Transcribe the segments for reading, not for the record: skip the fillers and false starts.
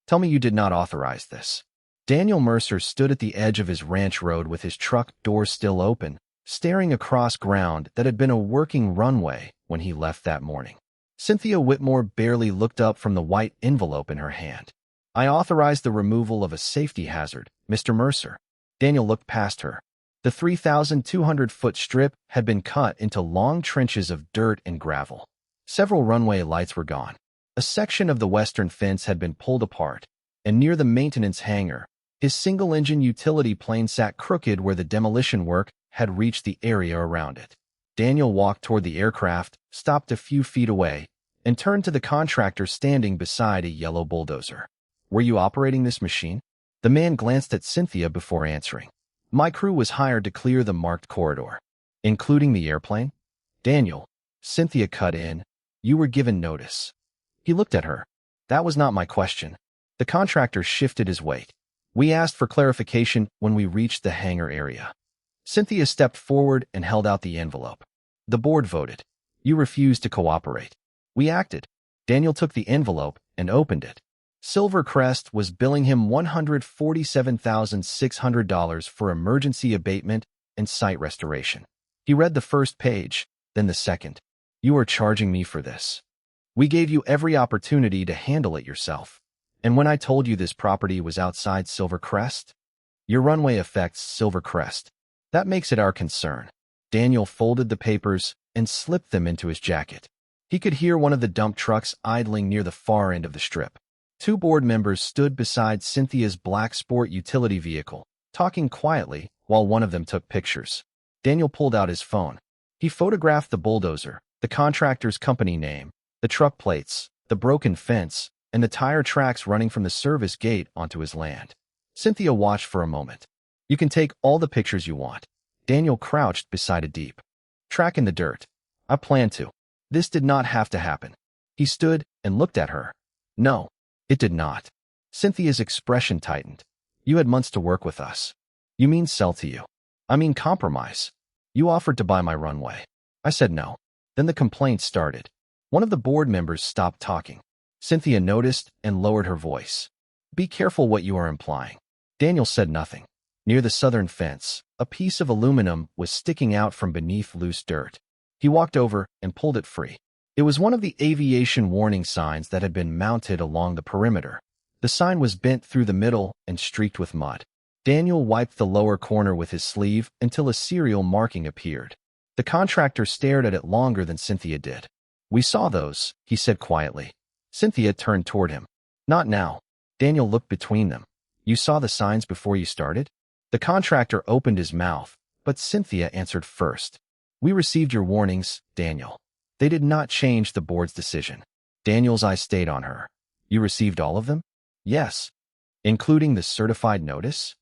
Tell me you did not authorize this." Daniel Mercer stood at the edge of his ranch road with his truck door still open, staring across ground that had been a working runway when he left that morning. Cynthia Whitmore barely looked up from the white envelope in her hand. "I authorized the removal of a safety hazard, Mr. Mercer." Daniel looked past her. The 3,200-foot strip had been cut into long trenches of dirt and gravel. Several runway lights were gone. A section of the western fence had been pulled apart, and near the maintenance hangar, his single-engine utility plane sat crooked where the demolition work had reached the area around it. Daniel walked toward the aircraft, stopped a few feet away, and turned to the contractor standing beside a yellow bulldozer. "Were you operating this machine?" The man glanced at Cynthia before answering. "My crew was hired to clear the marked corridor." "Including the airplane?" "Daniel," Cynthia cut in, "you were given notice." He looked at her. "That was not my question." The contractor shifted his weight. "We asked for clarification when we reached the hangar area." Cynthia stepped forward and held out the envelope. "The board voted. You refused to cooperate. We acted." Daniel took the envelope and opened it. Silvercrest was billing him $147,600 for emergency abatement and site restoration. He read the first page, then the second. "You are charging me for this. We gave you every opportunity to handle it yourself. And when I told you this property was outside Silvercrest, your runway affects Silvercrest. That makes it our concern." Daniel folded the papers and slipped them into his jacket. He could hear one of the dump trucks idling near the far end of the strip. Two board members stood beside Cynthia's black sport utility vehicle, talking quietly while one of them took pictures. Daniel pulled out his phone. He photographed the bulldozer, the contractor's company name, the truck plates, the broken fence, and the tire tracks running from the service gate onto his land. Cynthia watched for a moment. "You can take all the pictures you want." Daniel crouched beside a deep track in the dirt. "I plan to. This did not have to happen." He stood and looked at her. "No, it did not." Cynthia's expression tightened. "You had months to work with us." "You mean sell to you?" "I mean compromise. You offered to buy my runway. I said no." Then the complaint started. One of the board members stopped talking. Cynthia noticed and lowered her voice. "Be careful what you are implying." Daniel said nothing. Near the southern fence, a piece of aluminum was sticking out from beneath loose dirt. He walked over and pulled it free. It was one of the aviation warning signs that had been mounted along the perimeter. The sign was bent through the middle and streaked with mud. Daniel wiped the lower corner with his sleeve until a serial marking appeared. The contractor stared at it longer than Cynthia did. "We saw those," he said quietly. Cynthia turned toward him. "Not now." Daniel looked between them. "You saw the signs before you started?" The contractor opened his mouth, but Cynthia answered first. "We received your warnings, Daniel. They did not change the board's decision." Daniel's eyes stayed on her. "You received all of them?" "Yes." "Including the certified notice?"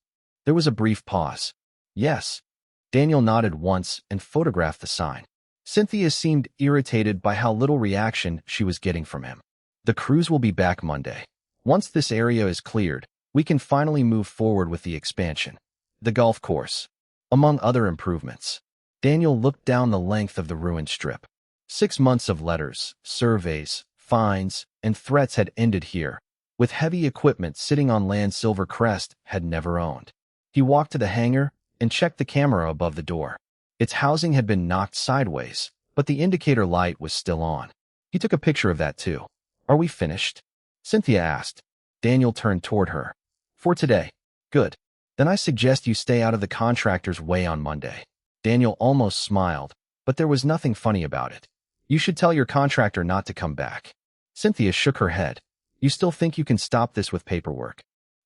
There was a brief pause. "Yes." Daniel nodded once and photographed the sign. Cynthia seemed irritated by how little reaction she was getting from him. "The crews will be back Monday. Once this area is cleared, we can finally move forward with the expansion. The golf course, among other improvements." Daniel looked down the length of the ruined strip. 6 months of letters, surveys, fines, and threats had ended here, with heavy equipment sitting on land Silvercrest had never owned. He walked to the hangar and checked the camera above the door. Its housing had been knocked sideways, but the indicator light was still on. He took a picture of that too. "Are we finished?" Cynthia asked. Daniel turned toward her. "For today." "Good. Then I suggest you stay out of the contractor's way on Monday." Daniel almost smiled, but there was nothing funny about it. "You should tell your contractor not to come back." Cynthia shook her head. "You still think you can stop this with paperwork?"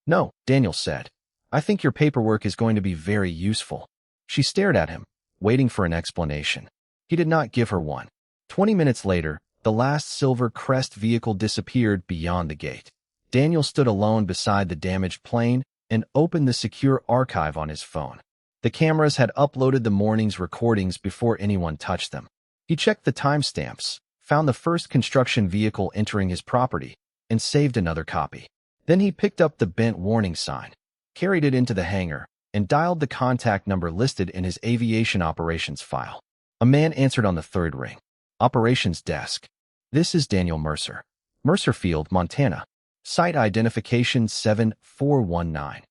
"No," Daniel said. "I think your paperwork is going to be very useful." She stared at him, waiting for an explanation. He did not give her one. 20 minutes later, the last Silvercrest vehicle disappeared beyond the gate. Daniel stood alone beside the damaged plane and opened the secure archive on his phone. The cameras had uploaded the morning's recordings before anyone touched them. He checked the timestamps, found the first construction vehicle entering his property, and saved another copy. Then he picked up the bent warning sign, carried it into the hangar, and dialed the contact number listed in his aviation operations file. A man answered on the third ring. "Operations desk. This is Daniel Mercer. Mercer Field, Montana." Site identification 7419.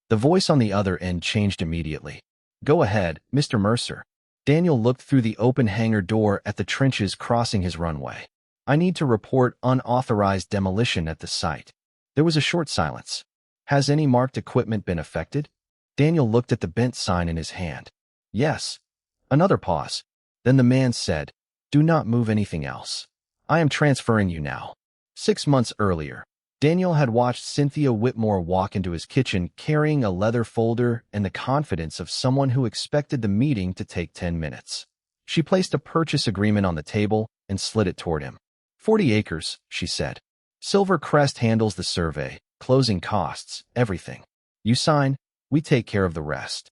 The voice on the other end changed immediately. Go ahead, Mr. Mercer. Daniel looked through the open hangar door at the trenches crossing his runway. I need to report unauthorized demolition at the site. There was a short silence. Has any marked equipment been affected? Daniel looked at the bent sign in his hand. Yes. Another pause. Then the man said, do not move anything else. I am transferring you now. 6 months earlier, Daniel had watched Cynthia Whitmore walk into his kitchen carrying a leather folder and the confidence of someone who expected the meeting to take 10 minutes. She placed a purchase agreement on the table and slid it toward him. 40 acres, she said. Silver Crest handles the survey, closing costs, everything. You sign, we take care of the rest.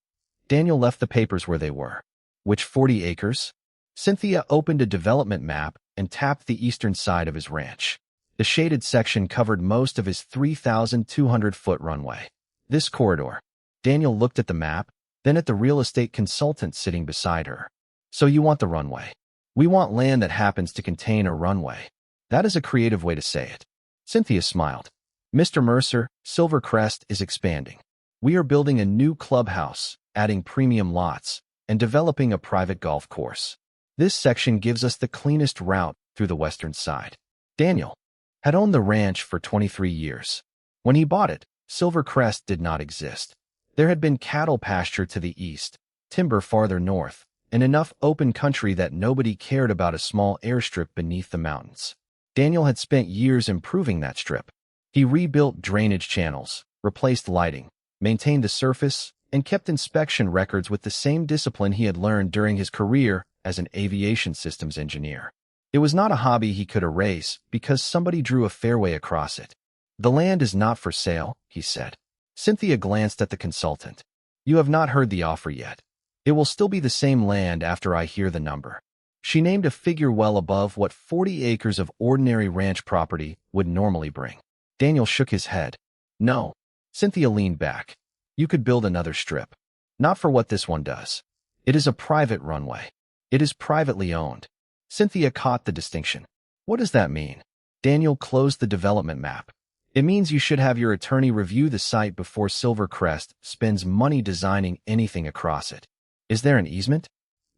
Daniel left the papers where they were. Which 40 acres? Cynthia opened a development map and tapped the eastern side of his ranch. The shaded section covered most of his 3,200-foot runway. This corridor. Daniel looked at the map, then at the real estate consultant sitting beside her. So you want the runway? We want land that happens to contain a runway. That is a creative way to say it. Cynthia smiled. Mr. Mercer, Silver Crest is expanding. We are building a new clubhouse, adding premium lots, and developing a private golf course. This section gives us the cleanest route through the western side. Daniel had owned the ranch for 23 years. When he bought it, Silver Crest did not exist. There had been cattle pasture to the east, timber farther north, and enough open country that nobody cared about a small airstrip beneath the mountains. Daniel had spent years improving that strip. He rebuilt drainage channels, replaced lighting, maintained the surface, and kept inspection records with the same discipline he had learned during his career as an aviation systems engineer. It was not a hobby he could erase because somebody drew a fairway across it. The land is not for sale, he said. Cynthia glanced at the consultant. You have not heard the offer yet. It will still be the same land after I hear the number. She named a figure well above what 40 acres of ordinary ranch property would normally bring. Daniel shook his head. No. Cynthia leaned back. You could build another strip. Not for what this one does. It is a private runway. It is privately owned. Cynthia caught the distinction. What does that mean? Daniel closed the development map. It means you should have your attorney review the site before Silver Crest spends money designing anything across it. Is there an easement?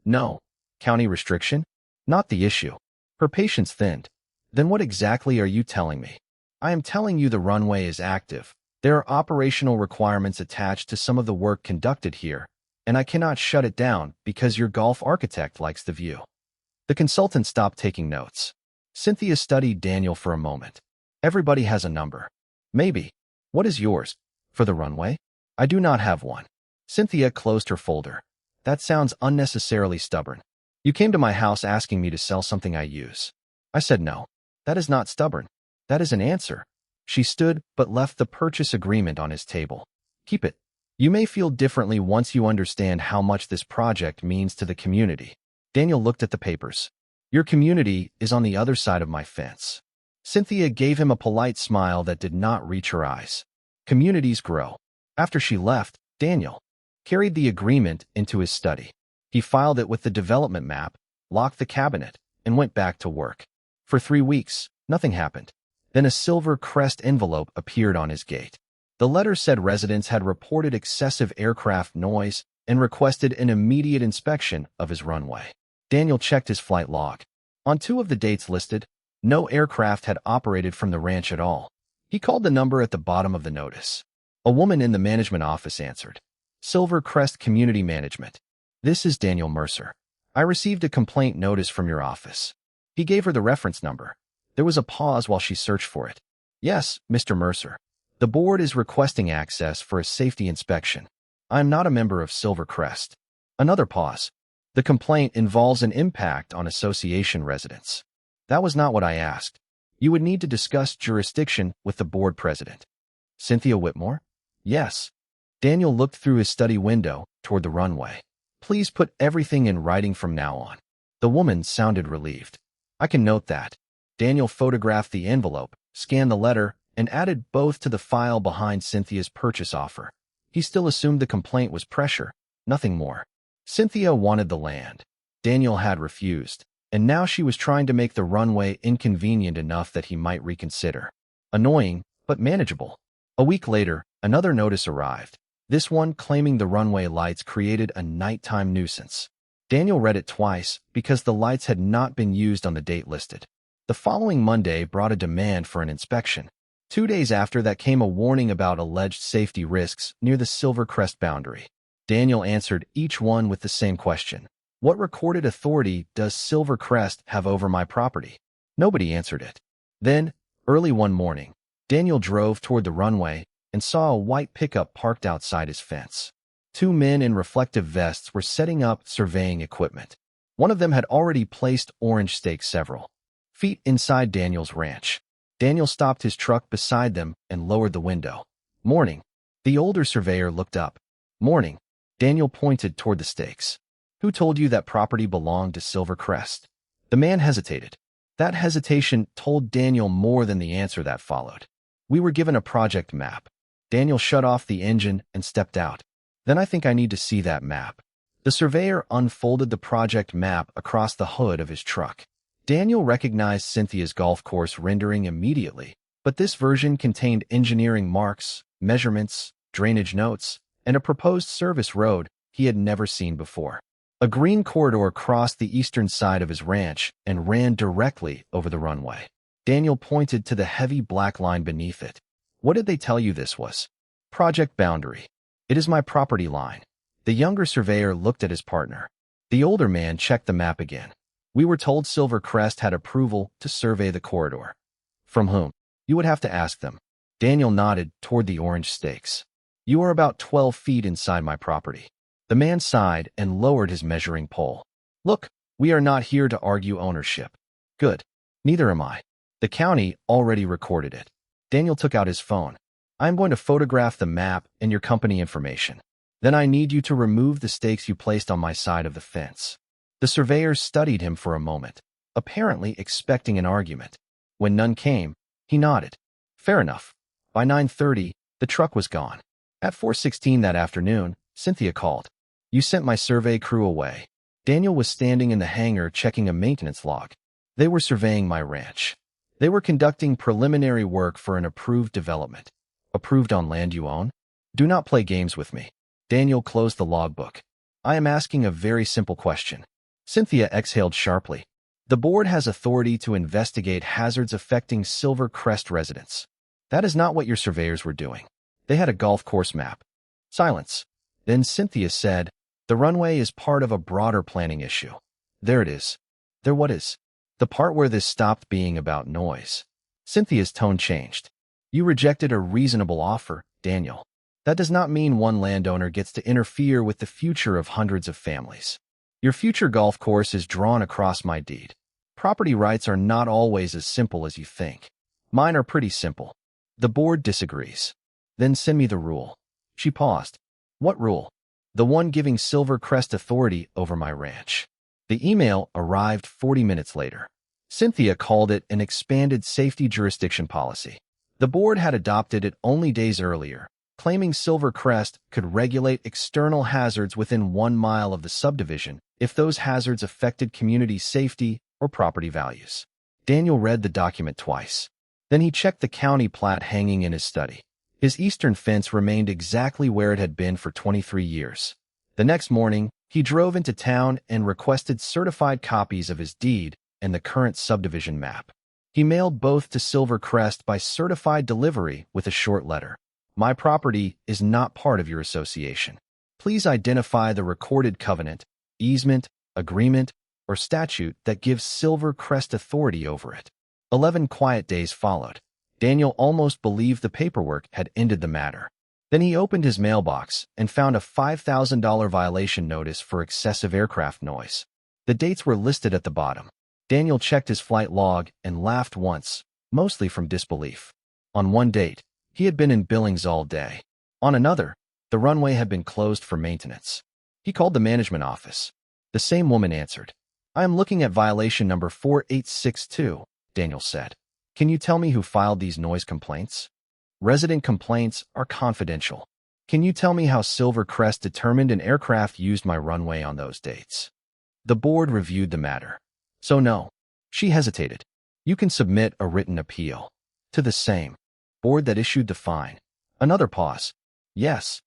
No. County restriction? Not the issue. Her patience thinned. Then what exactly are you telling me? I am telling you the runway is active. There are operational requirements attached to some of the work conducted here, and I cannot shut it down because your golf architect likes the view. The consultant stopped taking notes. Cynthia studied Daniel for a moment. Everybody has a number. Maybe. What is yours? For the runway? I do not have one. Cynthia closed her folder. That sounds unnecessarily stubborn. You came to my house asking me to sell something I use. I said no. That is not stubborn. That is an answer. She stood but left the purchase agreement on his table. Keep it. You may feel differently once you understand how much this project means to the community. Daniel looked at the papers. Your community is on the other side of my fence. Cynthia gave him a polite smile that did not reach her eyes. Communities grow. After she left, Daniel carried the agreement into his study. He filed it with the development map, locked the cabinet, and went back to work. For 3 weeks, nothing happened. Then a Silver Crest envelope appeared on his gate. The letter said residents had reported excessive aircraft noise and requested an immediate inspection of his runway. Daniel checked his flight log. On 2 of the dates listed, no aircraft had operated from the ranch at all. He called the number at the bottom of the notice. A woman in the management office answered. Silver Crest Community Management. This is Daniel Mercer. I received a complaint notice from your office. He gave her the reference number. There was a pause while she searched for it. Yes, Mr. Mercer. The board is requesting access for a safety inspection. I am not a member of Silver Crest. Another pause. The complaint involves an impact on association residents. That was not what I asked. You would need to discuss jurisdiction with the board president. Cynthia Whitmore? Yes. Daniel looked through his study window toward the runway. Please put everything in writing from now on. The woman sounded relieved. I can note that. Daniel photographed the envelope, scanned the letter, and added both to the file behind Cynthia's purchase offer. He still assumed the complaint was pressure, nothing more. Cynthia wanted the land. Daniel had refused, and now she was trying to make the runway inconvenient enough that he might reconsider. Annoying, but manageable. A week later, another notice arrived, this one claiming the runway lights created a nighttime nuisance. Daniel read it twice because the lights had not been used on the date listed. The following Monday brought a demand for an inspection. 2 days after that came a warning about alleged safety risks near the Silver Crest boundary. Daniel answered each one with the same question. What recorded authority does Silver Crest have over my property? Nobody answered it. Then, early one morning, Daniel drove toward the runway and saw a white pickup parked outside his fence. 2 men in reflective vests were setting up surveying equipment. One of them had already placed orange stakes several feet inside Daniel's ranch. Daniel stopped his truck beside them and lowered the window. Morning. The older surveyor looked up. Morning. Daniel pointed toward the stakes. Who told you that property belonged to Silver Crest? The man hesitated. That hesitation told Daniel more than the answer that followed. We were given a project map. Daniel shut off the engine and stepped out. Then I think I need to see that map. The surveyor unfolded the project map across the hood of his truck. Daniel recognized Cynthia's golf course rendering immediately, but this version contained engineering marks, measurements, drainage notes, and a proposed service road he had never seen before. A green corridor crossed the eastern side of his ranch and ran directly over the runway. Daniel pointed to the heavy black line beneath it. What did they tell you this was? Project boundary. It is my property line. The younger surveyor looked at his partner. The older man checked the map again. We were told Silver Crest had approval to survey the corridor. From whom? You would have to ask them. Daniel nodded toward the orange stakes. You are about 12 feet inside my property. The man sighed and lowered his measuring pole. Look, we are not here to argue ownership. Good. Neither am I. The county already recorded it. Daniel took out his phone. I am going to photograph the map and your company information. Then I need you to remove the stakes you placed on my side of the fence. The surveyor studied him for a moment, apparently expecting an argument. When none came, he nodded. Fair enough. By 9:30, the truck was gone. At 4:16 that afternoon, Cynthia called. You sent my survey crew away. Daniel was standing in the hangar checking a maintenance log. They were surveying my ranch. They were conducting preliminary work for an approved development. Approved on land you own? Do not play games with me. Daniel closed the logbook. I am asking a very simple question. Cynthia exhaled sharply. The board has authority to investigate hazards affecting Silver Crest residents. That is not what your surveyors were doing. They had a golf course map. Silence. Then Cynthia said, the runway is part of a broader planning issue. There it is. There what is? The part where this stopped being about noise. Cynthia's tone changed. You rejected a reasonable offer, Daniel. That does not mean one landowner gets to interfere with the future of hundreds of families. Your future golf course is drawn across my deed. Property rights are not always as simple as you think. Mine are pretty simple. The board disagrees. Then send me the rule. She paused. What rule? The one giving Silver Crest authority over my ranch. The email arrived 40 minutes later. Cynthia called it an expanded safety jurisdiction policy. The board had adopted it only days earlier, claiming Silver Crest could regulate external hazards within 1 mile of the subdivision if those hazards affected community safety or property values. Daniel read the document twice. Then he checked the county plat hanging in his study. His eastern fence remained exactly where it had been for 23 years. The next morning, he drove into town and requested certified copies of his deed and the current subdivision map. He mailed both to Silver Crest by certified delivery with a short letter. My property is not part of your association. Please identify the recorded covenant, easement, agreement, or statute that gives Silver Crest authority over it. 11 quiet days followed. Daniel almost believed the paperwork had ended the matter. Then he opened his mailbox and found a $5,000 violation notice for excessive aircraft noise. The dates were listed at the bottom. Daniel checked his flight log and laughed once, mostly from disbelief. On one date, he had been in Billings all day. On another, the runway had been closed for maintenance. He called the management office. The same woman answered. I am looking at violation number 4862, Daniel said. Can you tell me who filed these noise complaints? Resident complaints are confidential. Can you tell me how Silver Crest determined an aircraft used my runway on those dates? The board reviewed the matter. So no. She hesitated. You can submit a written appeal. To the same. Board that issued the fine. Another pause. Yes.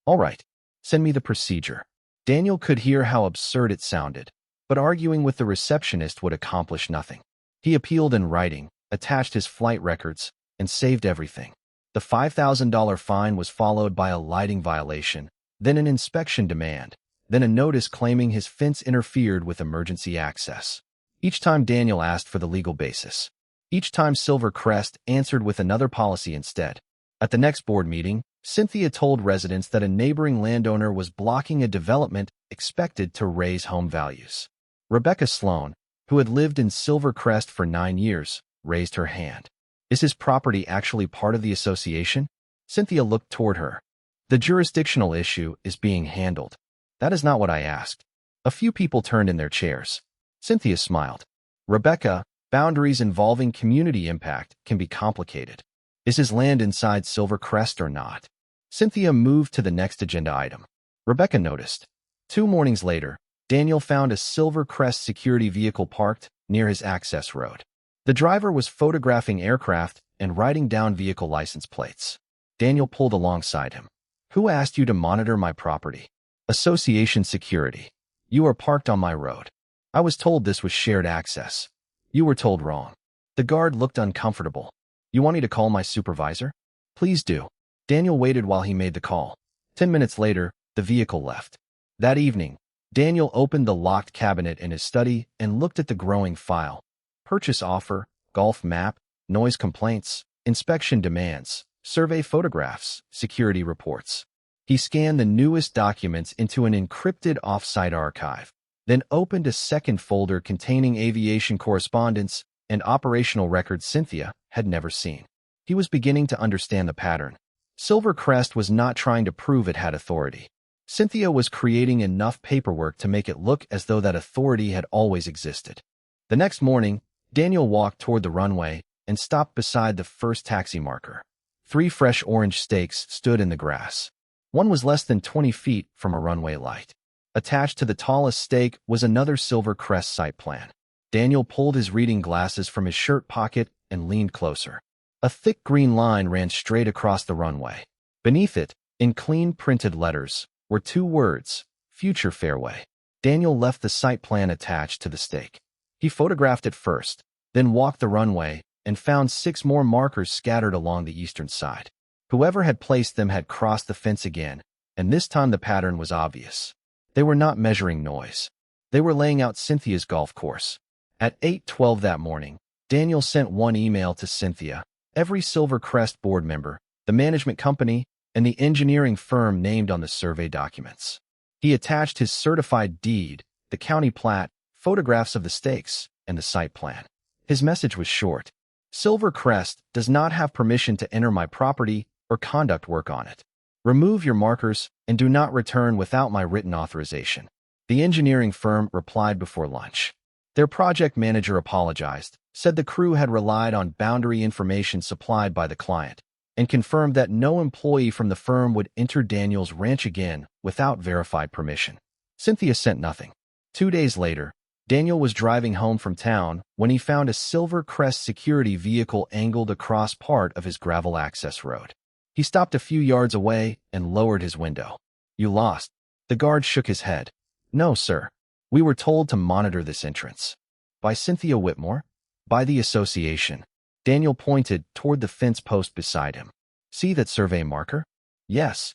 All right. Send me the procedure. Daniel could hear how absurd it sounded, but arguing with the receptionist would accomplish nothing. He appealed in writing, attached his flight records, and saved everything. The $5,000 fine was followed by a lighting violation, then an inspection demand, then a notice claiming his fence interfered with emergency access. Each time Daniel asked for the legal basis. Each time Silvercrest answered with another policy instead. At the next board meeting, Cynthia told residents that a neighboring landowner was blocking a development expected to raise home values. Rebecca Sloan, who had lived in Silvercrest for 9 years, raised her hand. Is his property actually part of the association? Cynthia looked toward her. The jurisdictional issue is being handled. That is not what I asked. A few people turned in their chairs. Cynthia smiled. Rebecca, boundaries involving community impact can be complicated. Is his land inside Silvercrest or not? Cynthia moved to the next agenda item. Rebecca noticed. 2 mornings later, Daniel found a Silvercrest security vehicle parked near his access road. The driver was photographing aircraft and writing down vehicle license plates. Daniel pulled alongside him. Who asked you to monitor my property? Association security. You are parked on my road. I was told this was shared access. You were told wrong. The guard looked uncomfortable. You want me to call my supervisor? Please do. Daniel waited while he made the call. 10 minutes later, the vehicle left. That evening, Daniel opened the locked cabinet in his study and looked at the growing file. Purchase offer, golf map, noise complaints, inspection demands, survey photographs, security reports. He scanned the newest documents into an encrypted off-site archive, then opened a second folder containing aviation correspondence and operational records Cynthia had never seen. He was beginning to understand the pattern. Silvercrest was not trying to prove it had authority. Cynthia was creating enough paperwork to make it look as though that authority had always existed. The next morning, Daniel walked toward the runway and stopped beside the first taxi marker. 3 fresh orange stakes stood in the grass. One was less than 20 feet from a runway light. Attached to the tallest stake was another Silvercrest site plan. Daniel pulled his reading glasses from his shirt pocket and leaned closer. A thick green line ran straight across the runway. Beneath it, in clean printed letters, were 2 words, Future Fairway. Daniel left the site plan attached to the stake. He photographed it first, then walked the runway and found 6 more markers scattered along the eastern side. Whoever had placed them had crossed the fence again, and this time the pattern was obvious. They were not measuring noise. They were laying out Cynthia's golf course. At 8:12 that morning, Daniel sent 1 email to Cynthia, every Silvercrest board member, the management company, and the engineering firm named on the survey documents. He attached his certified deed, the county plat, photographs of the stakes, and the site plan. His message was short. Silvercrest does not have permission to enter my property or conduct work on it. Remove your markers and do not return without my written authorization. The engineering firm replied before lunch. Their project manager apologized, said the crew had relied on boundary information supplied by the client, and confirmed that no employee from the firm would enter Daniel's ranch again without verified permission. Cynthia sent nothing. 2 days later, Daniel was driving home from town when he found a Silvercrest security vehicle angled across part of his gravel access road. He stopped a few yards away and lowered his window. You lost. The guard shook his head. No, sir. We were told to monitor this entrance. By Cynthia Whitmore? By the association. Daniel pointed toward the fence post beside him. See that survey marker? Yes.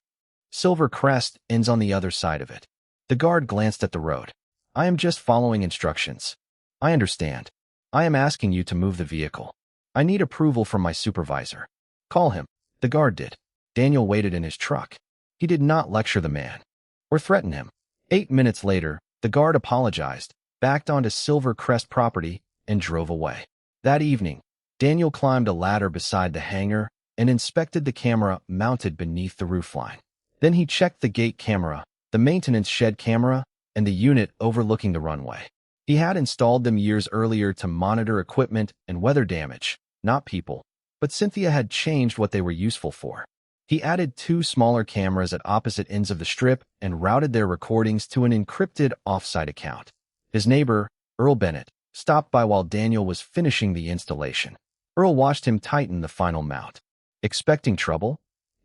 Silvercrest ends on the other side of it. The guard glanced at the road. I am just following instructions. I understand. I am asking you to move the vehicle. I need approval from my supervisor. Call him. The guard did. Daniel waited in his truck. He did not lecture the man or threaten him. 8 minutes later, the guard apologized, backed onto Silvercrest property, and drove away. That evening, Daniel climbed a ladder beside the hangar and inspected the camera mounted beneath the roofline. Then he checked the gate camera, the maintenance shed camera, and the unit overlooking the runway. He had installed them years earlier to monitor equipment and weather damage, not people, but Cynthia had changed what they were useful for. He added 2 smaller cameras at opposite ends of the strip and routed their recordings to an encrypted off-site account. His neighbor, Earl Bennett, stopped by while Daniel was finishing the installation. Earl watched him tighten the final mount. Expecting trouble?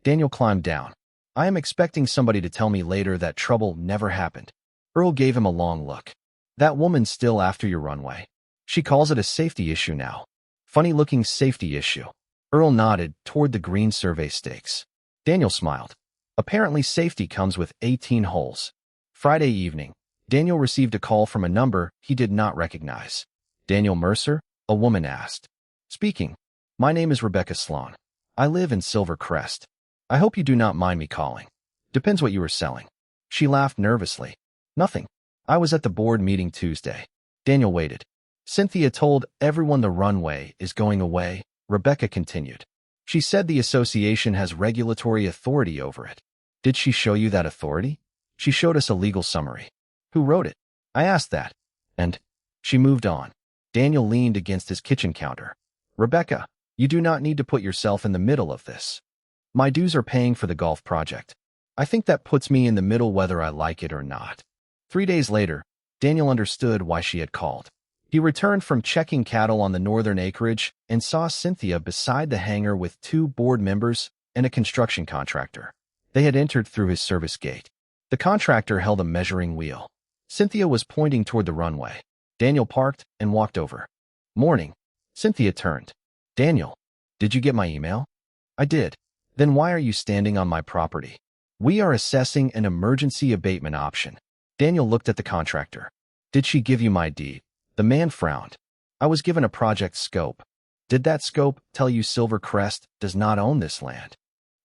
Daniel climbed down. I am expecting somebody to tell me later that trouble never happened. Earl gave him a long look. That woman's still after your runway. She calls it a safety issue now. Funny-looking safety issue. Earl nodded toward the green survey stakes. Daniel smiled. Apparently safety comes with 18 holes. Friday evening, Daniel received a call from a number he did not recognize. Daniel Mercer? A woman asked. Speaking. My name is Rebecca Sloan. I live in Silver Crest. I hope you do not mind me calling. Depends what you were selling. She laughed nervously. Nothing. I was at the board meeting Tuesday. Daniel waited. Cynthia told everyone the runway is going away, Rebecca continued. She said the association has regulatory authority over it. Did she show you that authority? She showed us a legal summary. Who wrote it? I asked that. And she moved on. Daniel leaned against his kitchen counter. Rebecca, you do not need to put yourself in the middle of this. My dues are paying for the golf project. I think that puts me in the middle whether I like it or not. 3 days later, Daniel understood why she had called. He returned from checking cattle on the northern acreage and saw Cynthia beside the hangar with 2 board members and a construction contractor. They had entered through his service gate. The contractor held a measuring wheel. Cynthia was pointing toward the runway. Daniel parked and walked over. Morning. Cynthia turned. Daniel, did you get my email? I did. Then why are you standing on my property? We are assessing an emergency abatement option. Daniel looked at the contractor. Did she give you my deed? The man frowned. I was given a project scope. Did that scope tell you Silver Crest does not own this land?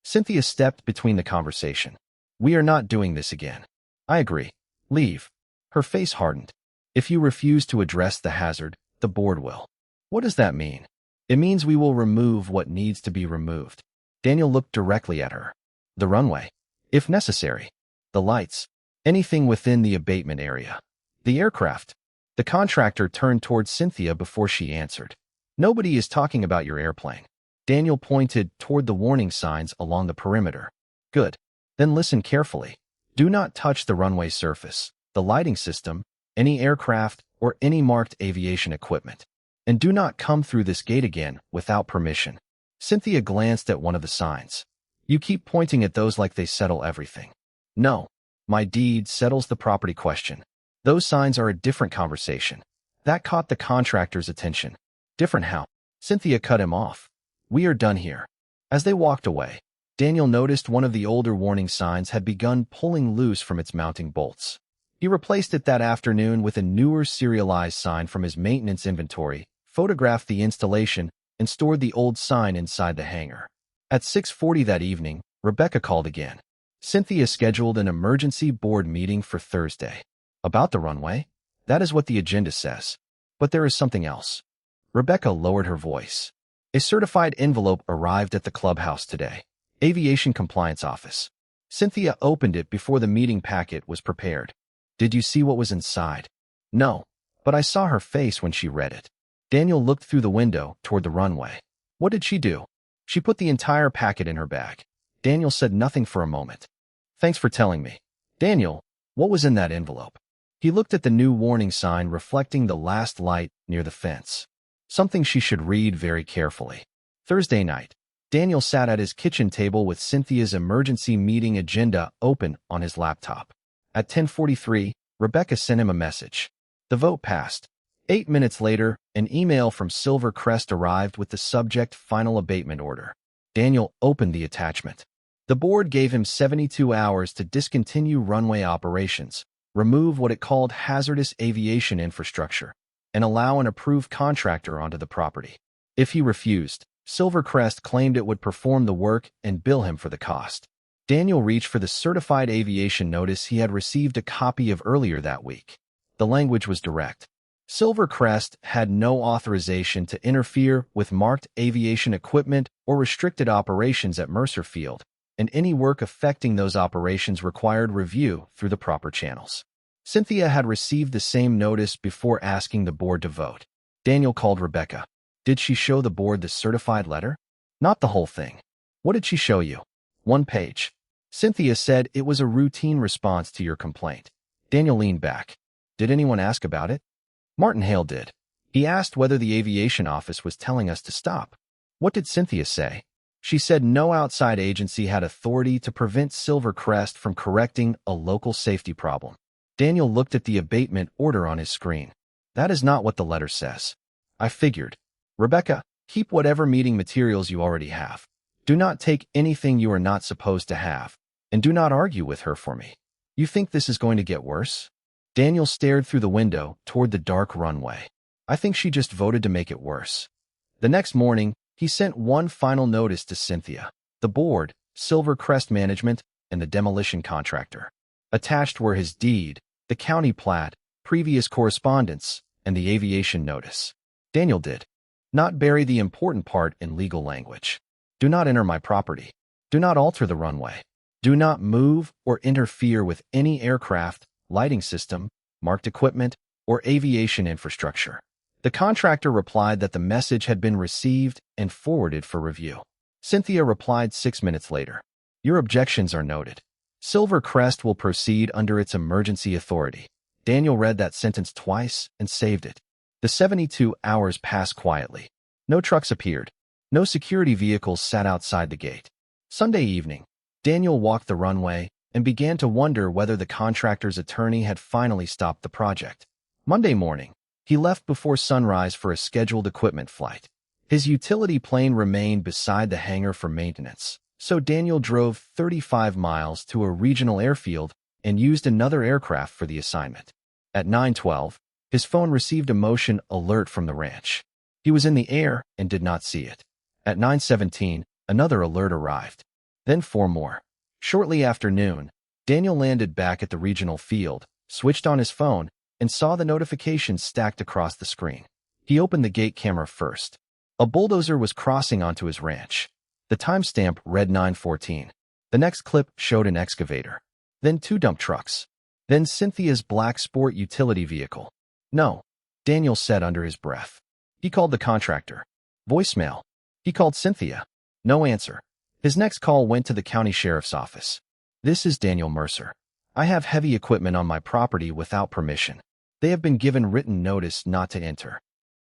Cynthia stepped between the conversation. We are not doing this again. I agree. Leave. Her face hardened. If you refuse to address the hazard, the board will. What does that mean? It means we will remove what needs to be removed. Daniel looked directly at her. The runway. If necessary. The lights. Anything within the abatement area. The aircraft. The contractor turned towards Cynthia before she answered. Nobody is talking about your airplane. Daniel pointed toward the warning signs along the perimeter. Good. Then listen carefully. Do not touch the runway surface, the lighting system, any aircraft, or any marked aviation equipment. And do not come through this gate again without permission. Cynthia glanced at one of the signs. You keep pointing at those like they settle everything. No. My deed settles the property question. Those signs are a different conversation. That caught the contractor's attention. Different how? Cynthia cut him off. We are done here. As they walked away, Daniel noticed one of the older warning signs had begun pulling loose from its mounting bolts. He replaced it that afternoon with a newer serialized sign from his maintenance inventory, photographed the installation, and stored the old sign inside the hangar. At 6:40 that evening, Rebecca called again. Cynthia scheduled an emergency board meeting for Thursday. About the runway? That is what the agenda says. But there is something else. Rebecca lowered her voice. A certified envelope arrived at the clubhouse today. Aviation Compliance Office. Cynthia opened it before the meeting packet was prepared. Did you see what was inside? No, but I saw her face when she read it. Daniel looked through the window toward the runway. What did she do? She put the entire packet in her bag. Daniel said nothing for a moment. Thanks for telling me. Daniel, what was in that envelope? He looked at the new warning sign reflecting the last light near the fence. Something she should read very carefully. Thursday night, Daniel sat at his kitchen table with Cynthia's emergency meeting agenda open on his laptop. At 10:43, Rebecca sent him a message. The vote passed. 8 minutes later, an email from Silver Crest arrived with the subject Final Abatement Order. Daniel opened the attachment. The board gave him 72 hours to discontinue runway operations, remove what it called hazardous aviation infrastructure, and allow an approved contractor onto the property. If he refused, Silver Crest claimed it would perform the work and bill him for the cost. Daniel reached for the certified aviation notice he had received a copy of earlier that week. The language was direct. Silver Crest had no authorization to interfere with marked aviation equipment or restricted operations at Mercer Field, and any work affecting those operations required review through the proper channels. Cynthia had received the same notice before asking the board to vote. Daniel called Rebecca. Did she show the board the certified letter? Not the whole thing. What did she show you? 1 page. Cynthia said it was a routine response to your complaint. Daniel leaned back. Did anyone ask about it? Martin Hale did. He asked whether the aviation office was telling us to stop. What did Cynthia say? She said no outside agency had authority to prevent Silvercrest from correcting a local safety problem. Daniel looked at the abatement order on his screen. That is not what the letter says. I figured. Rebecca, keep whatever meeting materials you already have. Do not take anything you are not supposed to have, and do not argue with her for me. You think this is going to get worse? Daniel stared through the window toward the dark runway. I think she just voted to make it worse. The next morning, he sent one final notice to Cynthia, the board, Silvercrest Management, and the demolition contractor. Attached were his deed, the county plat, previous correspondence, and the aviation notice. Daniel did not bury the important part in legal language. Do not enter my property. Do not alter the runway. Do not move or interfere with any aircraft, lighting system, marked equipment, or aviation infrastructure. The contractor replied that the message had been received and forwarded for review. Cynthia replied 6 minutes later. Your objections are noted. Silvercrest will proceed under its emergency authority. Daniel read that sentence twice and saved it. The 72 hours passed quietly. No trucks appeared. No security vehicles sat outside the gate. Sunday evening, Daniel walked the runway and began to wonder whether the contractor's attorney had finally stopped the project. Monday morning, he left before sunrise for a scheduled equipment flight. His utility plane remained beside the hangar for maintenance, so Daniel drove 35 miles to a regional airfield and used another aircraft for the assignment. At 9:12, his phone received a motion alert from the ranch. He was in the air and did not see it. At 9:17, another alert arrived. Then 4 more. Shortly after noon, Daniel landed back at the regional field, switched on his phone, and saw the notifications stacked across the screen. He opened the gate camera first. A bulldozer was crossing onto his ranch. The timestamp read 9:14. The next clip showed an excavator. Then 2 dump trucks. Then Cynthia's black sport utility vehicle. No, Daniel said under his breath. He called the contractor. Voicemail. He called Cynthia. No answer. His next call went to the county sheriff's office. This is Daniel Mercer. I have heavy equipment on my property without permission. They have been given written notice not to enter.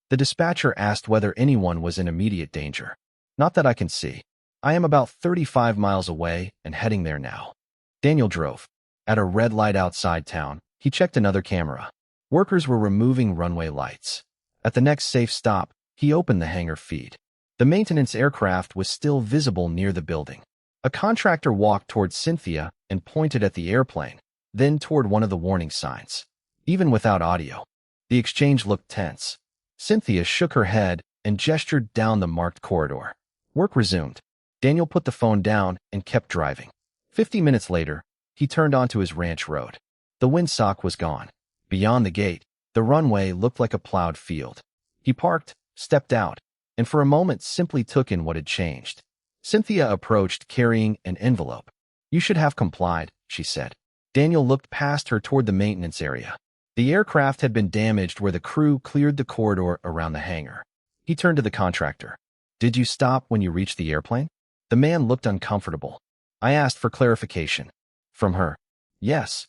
The dispatcher asked whether anyone was in immediate danger. Not that I can see. I am about 35 miles away and heading there now. Daniel drove. At a red light outside town, he checked another camera. Workers were removing runway lights. At the next safe stop, he opened the hangar feed. The maintenance aircraft was still visible near the building. A contractor walked toward Cynthia and pointed at the airplane, then toward one of the warning signs. Even without audio, the exchange looked tense. Cynthia shook her head and gestured down the marked corridor. Work resumed. Daniel put the phone down and kept driving. 50 minutes later, he turned onto his ranch road. The windsock was gone. Beyond the gate, the runway looked like a plowed field. He parked, stepped out, and for a moment simply took in what had changed. Cynthia approached carrying an envelope. You should have complied, she said. Daniel looked past her toward the maintenance area. The aircraft had been damaged where the crew cleared the corridor around the hangar. He turned to the contractor. Did you stop when you reached the airplane? The man looked uncomfortable. I asked for clarification. From her. Yes.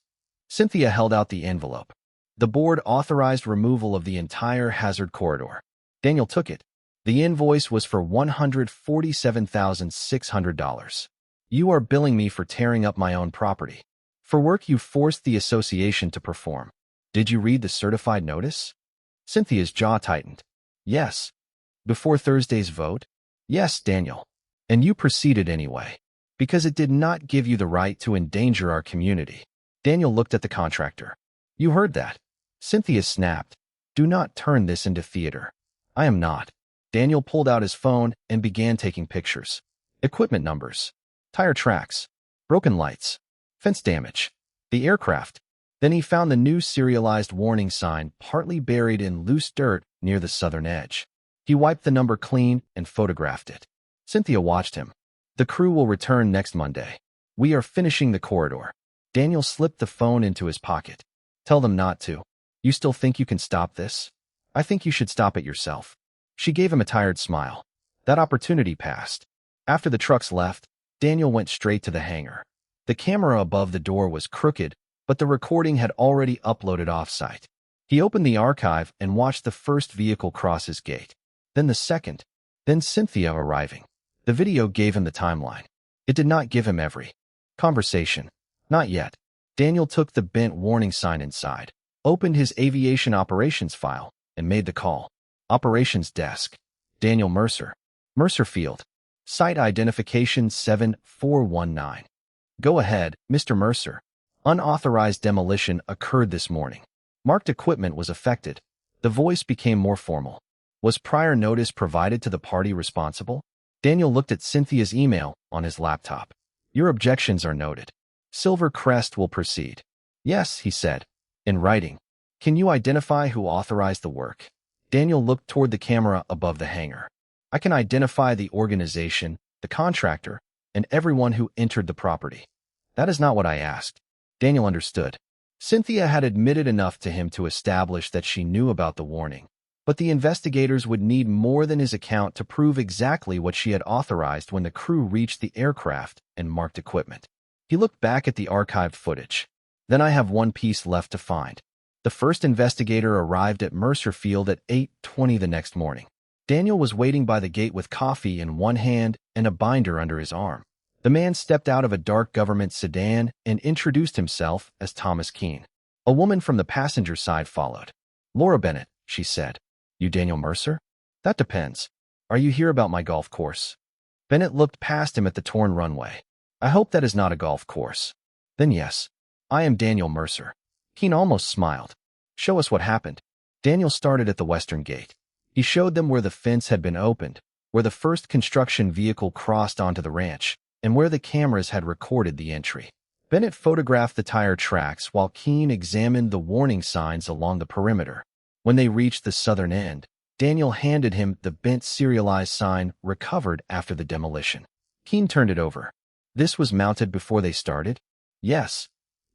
Cynthia held out the envelope. The board authorized removal of the entire hazard corridor. Daniel took it. The invoice was for $147,600. You are billing me for tearing up my own property. For work you forced the association to perform. Did you read the certified notice? Cynthia's jaw tightened. Yes. Before Thursday's vote? Yes, Daniel. And you proceeded anyway, because it did not give you the right to endanger our community. Daniel looked at the contractor. You heard that. Cynthia snapped. Do not turn this into theater. I am not. Daniel pulled out his phone and began taking pictures. Equipment numbers. Tire tracks. Broken lights. Fence damage. The aircraft. Then he found the new serialized warning sign partly buried in loose dirt near the southern edge. He wiped the number clean and photographed it. Cynthia watched him. The crew will return next Monday. We are finishing the corridor. Daniel slipped the phone into his pocket. Tell them not to. You still think you can stop this? I think you should stop it yourself. She gave him a tired smile. That opportunity passed. After the trucks left, Daniel went straight to the hangar. The camera above the door was crooked, but the recording had already uploaded off-site. He opened the archive and watched the first vehicle cross his gate. Then the second. Then Cynthia arriving. The video gave him the timeline. It did not give him every conversation. Not yet. Daniel took the bent warning sign inside, opened his aviation operations file, and made the call. Operations desk. Daniel Mercer. Mercer Field. Site identification 7419. Go ahead, Mr. Mercer. Unauthorized demolition occurred this morning. Marked equipment was affected. The voice became more formal. Was prior notice provided to the party responsible? Daniel looked at Cynthia's email on his laptop. Your objections are noted. Silver Crest will proceed. Yes, he said. In writing. Can you identify who authorized the work? Daniel looked toward the camera above the hangar. I can identify the organization, the contractor, and everyone who entered the property. That is not what I asked. Daniel understood. Cynthia had admitted enough to him to establish that she knew about the warning, but the investigators would need more than his account to prove exactly what she had authorized when the crew reached the aircraft and marked equipment. He looked back at the archived footage. Then I have one piece left to find. The first investigator arrived at Mercer Field at 8:20 the next morning. Daniel was waiting by the gate with coffee in one hand and a binder under his arm. The man stepped out of a dark government sedan and introduced himself as Thomas Keene. A woman from the passenger side followed. Laura Bennett, she said. You Daniel Mercer? That depends. Are you here about my golf course? Bennett looked past him at the torn runway. I hope that is not a golf course. Then yes. I am Daniel Mercer. Keene almost smiled. Show us what happened. Daniel started at the western gate. He showed them where the fence had been opened, where the first construction vehicle crossed onto the ranch, and where the cameras had recorded the entry. Bennett photographed the tire tracks while Keene examined the warning signs along the perimeter. When they reached the southern end, Daniel handed him the bent serialized sign recovered after the demolition. Keene turned it over. This was mounted before they started? Yes.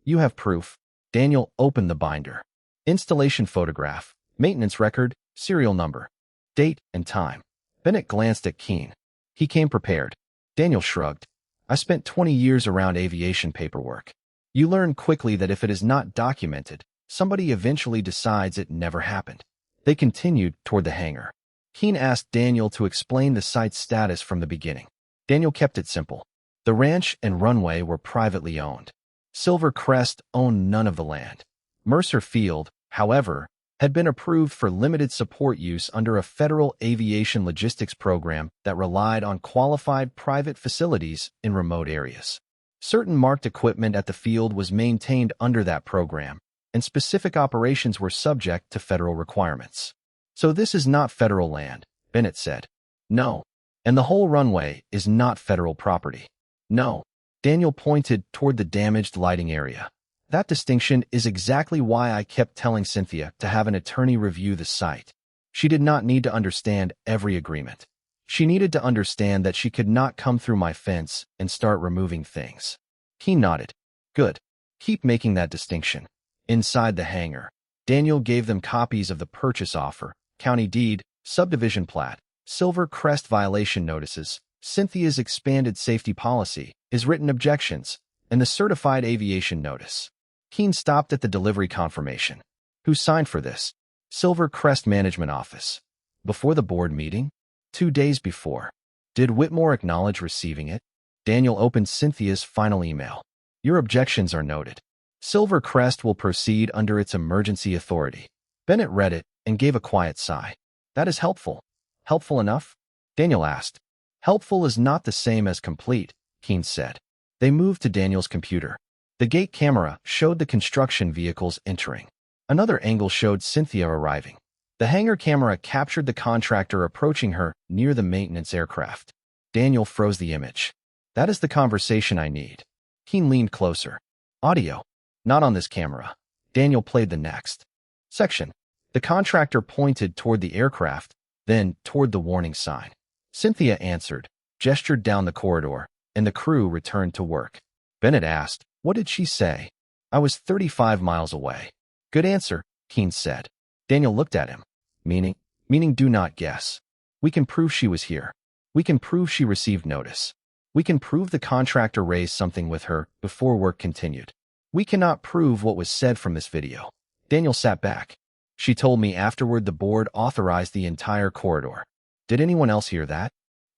You have proof. Daniel opened the binder. Installation photograph, maintenance record, serial number, date, and time. Bennett glanced at Keene. He came prepared. Daniel shrugged. I spent 20 years around aviation paperwork. You learn quickly that if it is not documented, somebody eventually decides it never happened. They continued toward the hangar. Keene asked Daniel to explain the site's status from the beginning. Daniel kept it simple. The ranch and runway were privately owned. Silver Crest owned none of the land. Mercer Field, however, had been approved for limited support use under a federal aviation logistics program that relied on qualified private facilities in remote areas. Certain marked equipment at the field was maintained under that program, and specific operations were subject to federal requirements. So this is not federal land, Bennett said. No. And the whole runway is not federal property. No. Daniel pointed toward the damaged lighting area. That distinction is exactly why I kept telling Cynthia to have an attorney review the site. She did not need to understand every agreement. She needed to understand that she could not come through my fence and start removing things. He nodded. Good. Keep making that distinction. Inside the hangar, Daniel gave them copies of the purchase offer, county deed, subdivision plat, Silver Crest violation notices, Cynthia's expanded safety policy, his written objections, and the certified aviation notice. Keene stopped at the delivery confirmation. Who signed for this? Silver Crest Management Office. Before the board meeting? 2 days before. Did Whitmore acknowledge receiving it? Daniel opened Cynthia's final email. Your objections are noted. Silver Crest will proceed under its emergency authority. Bennett read it and gave a quiet sigh. That is helpful. Helpful enough? Daniel asked. Helpful is not the same as complete, Keene said. They moved to Daniel's computer. The gate camera showed the construction vehicles entering. Another angle showed Cynthia arriving. The hangar camera captured the contractor approaching her near the maintenance aircraft. Daniel froze the image. That is the conversation I need. Keene leaned closer. Audio. Not on this camera. Daniel played the next section. The contractor pointed toward the aircraft, then toward the warning sign. Cynthia answered, gestured down the corridor, and the crew returned to work. Bennett asked, what did she say? I was 35 miles away. Good answer, Keene said. Daniel looked at him. Meaning do not guess. We can prove she was here. We can prove she received notice. We can prove the contractor raised something with her before work continued. We cannot prove what was said from this video. Daniel sat back. She told me afterward the board authorized the entire corridor. Did anyone else hear that?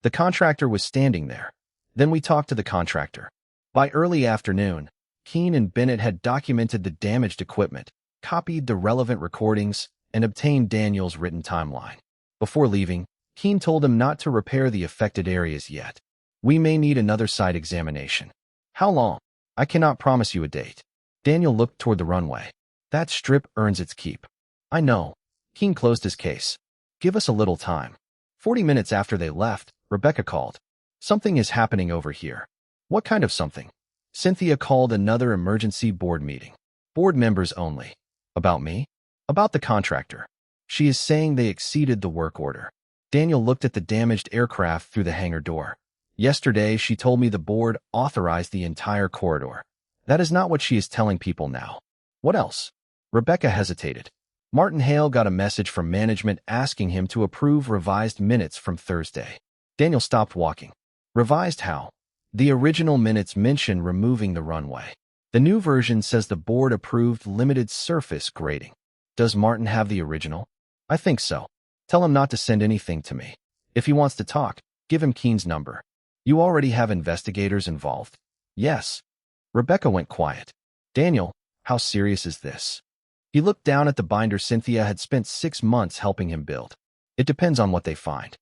The contractor was standing there. Then we talked to the contractor. By early afternoon, Keene and Bennett had documented the damaged equipment, copied the relevant recordings, and obtained Daniel's written timeline. Before leaving, Keene told him not to repair the affected areas yet. We may need another site examination. How long? I cannot promise you a date. Daniel looked toward the runway. That strip earns its keep. I know. Keene closed his case. Give us a little time. 40 minutes after they left, Rebecca called. Something is happening over here. What kind of something? Cynthia called another emergency board meeting. Board members only. About me? About the contractor. She is saying they exceeded the work order. Daniel looked at the damaged aircraft through the hangar door. Yesterday, she told me the board authorized the entire corridor. That is not what she is telling people now. What else? Rebecca hesitated. Martin Hale got a message from management asking him to approve revised minutes from Thursday. Daniel stopped walking. Revised how? The original minutes mention removing the runway. The new version says the board approved limited surface grading. Does Martin have the original? I think so. Tell him not to send anything to me. If he wants to talk, give him Keene's number. You already have investigators involved? Yes. Rebecca went quiet. Daniel, how serious is this? He looked down at the binder Cynthia had spent 6 months helping him build. It depends on what they find.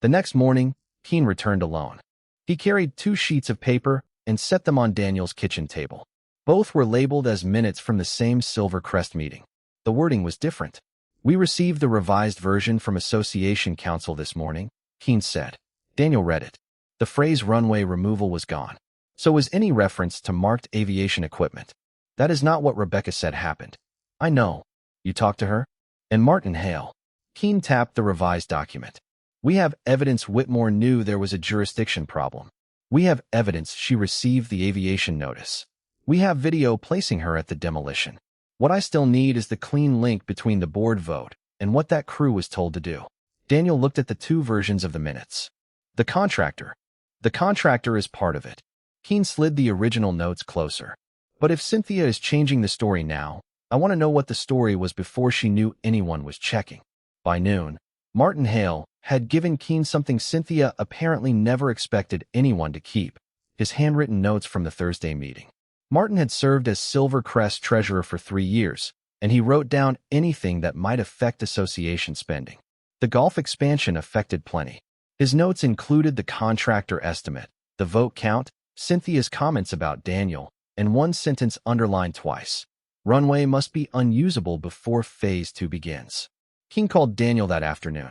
The next morning, Keene returned alone. He carried 2 sheets of paper and set them on Daniel's kitchen table. Both were labeled as minutes from the same Silver Crest meeting. The wording was different. We received the revised version from Association Council this morning, Keene said. Daniel read it. The phrase runway removal was gone. So was any reference to marked aviation equipment. That is not what Rebecca said happened. I know. You talked to her? And Martin Hale. Keene tapped the revised document. We have evidence Whitmore knew there was a jurisdiction problem. We have evidence she received the aviation notice. We have video placing her at the demolition. What I still need is the clean link between the board vote and what that crew was told to do. Daniel looked at the 2 versions of the minutes. The contractor. The contractor is part of it. Keene slid the original notes closer. But if Cynthia is changing the story now, I want to know what the story was before she knew anyone was checking. By noon, Martin Hale had given Keene something Cynthia apparently never expected anyone to keep, his handwritten notes from the Thursday meeting. Martin had served as Silver Crest treasurer for 3 years, and he wrote down anything that might affect association spending. The golf expansion affected plenty. His notes included the contractor estimate, the vote count, Cynthia's comments about Daniel, and 1 sentence underlined twice. Runway must be unusable before Phase 2 begins. Keene called Daniel that afternoon.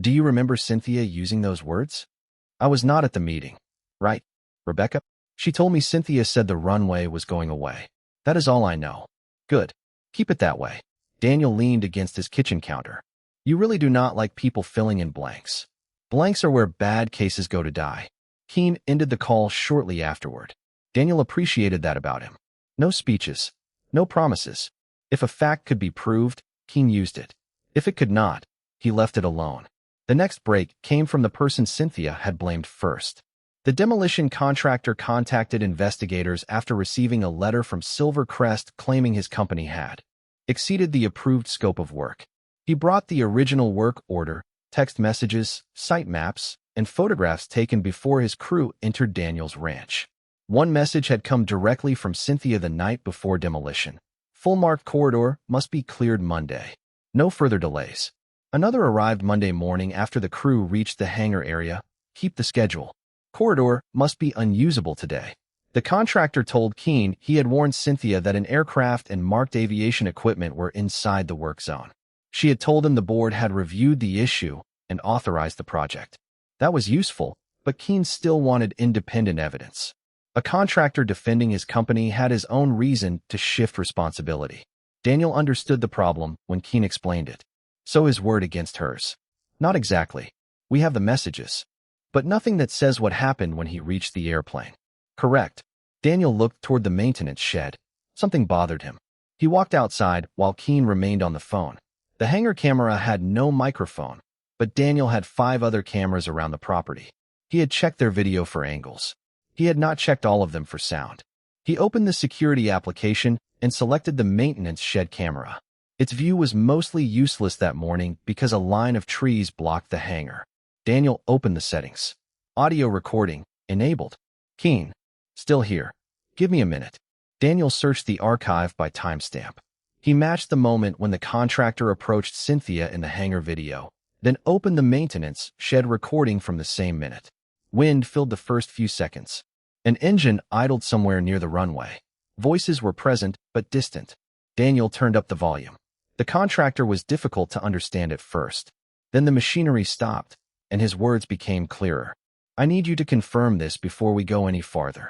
Do you remember Cynthia using those words? I was not at the meeting. Right, Rebecca? She told me Cynthia said the runway was going away. That is all I know. Good. Keep it that way. Daniel leaned against his kitchen counter. You really do not like people filling in blanks. Blanks are where bad cases go to die. Keene ended the call shortly afterward. Daniel appreciated that about him. No speeches. No promises. If a fact could be proved, Keene used it. If it could not, he left it alone. The next break came from the person Cynthia had blamed first. The demolition contractor contacted investigators after receiving a letter from Silver Crest claiming his company had exceeded the approved scope of work. He brought the original work order, text messages, site maps, and photographs taken before his crew entered Daniel's ranch. One message had come directly from Cynthia the night before demolition. Full marked corridor must be cleared Monday. No further delays. Another arrived Monday morning after the crew reached the hangar area. Keep the schedule. Corridor must be unusable today. The contractor told Keene he had warned Cynthia that an aircraft and marked aviation equipment were inside the work zone. She had told him the board had reviewed the issue and authorized the project. That was useful, but Keene still wanted independent evidence. A contractor defending his company had his own reason to shift responsibility. Daniel understood the problem when Keene explained it. So his word against hers. Not exactly. We have the messages. But nothing that says what happened when he reached the airplane. Correct. Daniel looked toward the maintenance shed. Something bothered him. He walked outside while Keene remained on the phone. The hangar camera had no microphone, but Daniel had 5 other cameras around the property. He had checked their video for angles. He had not checked all of them for sound. He opened the security application and selected the maintenance shed camera. Its view was mostly useless that morning because a line of trees blocked the hangar. Daniel opened the settings. Audio recording, enabled. Keen. Still here. Give me a minute. Daniel searched the archive by timestamp. He matched the moment when the contractor approached Cynthia in the hangar video, then opened the maintenance shed recording from the same minute. Wind filled the first few seconds. An engine idled somewhere near the runway. Voices were present, but distant. Daniel turned up the volume. The contractor was difficult to understand at first. Then the machinery stopped, and his words became clearer. I need you to confirm this before we go any farther.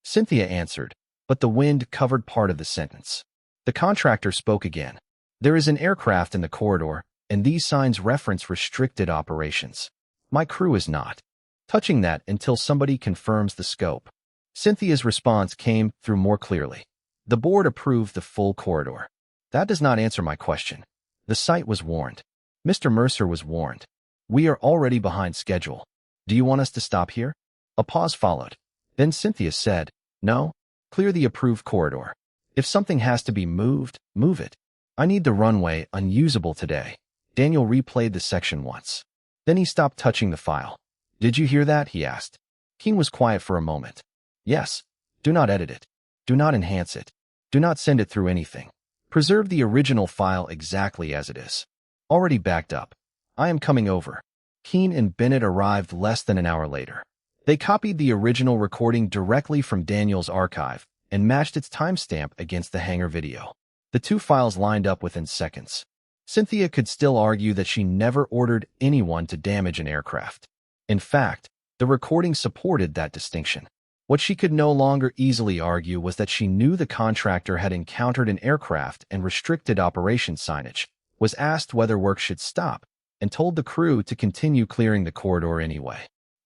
Cynthia answered, but the wind covered part of the sentence. The contractor spoke again. There is an aircraft in the corridor, and these signs reference restricted operations. My crew is not touching that until somebody confirms the scope. Cynthia's response came through more clearly. The board approved the full corridor. That does not answer my question. The site was warned. Mr. Mercer was warned. We are already behind schedule. Do you want us to stop here? A pause followed. Then Cynthia said, No, clear the approved corridor. If something has to be moved, move it. I need the runway unusable today. Daniel replayed the section once. Then he stopped touching the file. Did you hear that? He asked. Keen was quiet for a moment. Yes. Do not edit it. Do not enhance it. Do not send it through anything. Preserve the original file exactly as it is. Already backed up. I am coming over. Keen and Bennett arrived less than an hour later. They copied the original recording directly from Daniel's archive and matched its timestamp against the hangar video. The two files lined up within seconds. Cynthia could still argue that she never ordered anyone to damage an aircraft. In fact, the recording supported that distinction. What she could no longer easily argue was that she knew the contractor had encountered an aircraft and restricted operation signage, was asked whether work should stop, and told the crew to continue clearing the corridor anyway.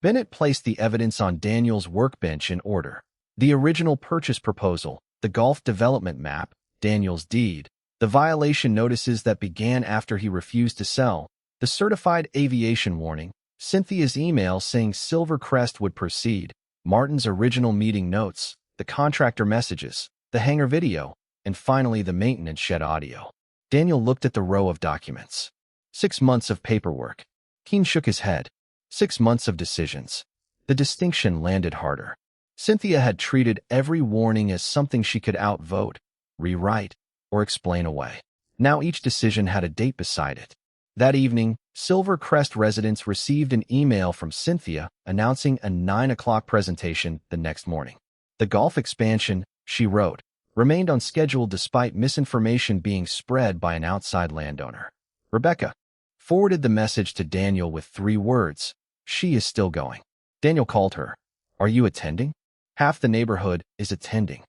Bennett placed the evidence on Daniel's workbench in order. The original purchase proposal, the golf development map, Daniel's deed, the violation notices that began after he refused to sell, the certified aviation warning, Cynthia's email saying Silvercrest would proceed, Martin's original meeting notes, the contractor messages, the hangar video, and finally the maintenance shed audio. Daniel looked at the row of documents. 6 months of paperwork. Keen shook his head. 6 months of decisions. The distinction landed harder. Cynthia had treated every warning as something she could outvote, rewrite, or explain away. Now each decision had a date beside it. That evening, Silvercrest residents received an email from Cynthia announcing a 9 o'clock presentation the next morning. The golf expansion, she wrote, remained on schedule despite misinformation being spread by an outside landowner. Rebecca forwarded the message to Daniel with 3 words. She is still going. Daniel called her. Are you attending? Half the neighborhood is attending.